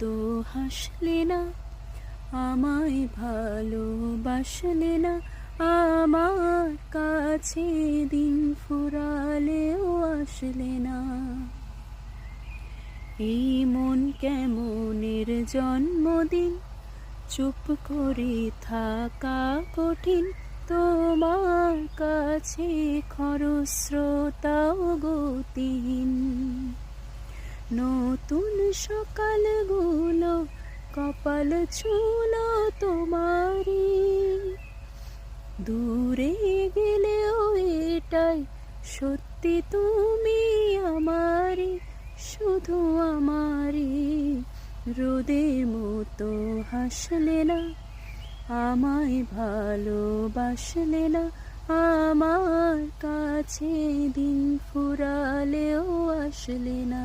মতো হাসলে না, আমায় ভালোবাসলে না, আমার কাছে দিন ফুরালেও আসলে না। এই মন কেমনের জন্মদিন, চুপ করে থাকা কঠিন, তোমার কাছে খরস্রোতাও গতিহীন। নতুন সকালগুলো কপাল ছুলো তোমারই, দূরে গেলেও এটাই সত্যি তুমি আমারই, শুধু আমারই। রোদের মতো হাসলে না, আমায় ভালোবাসলে না, আমার কাছে দিন ফুরালেও আসলে না।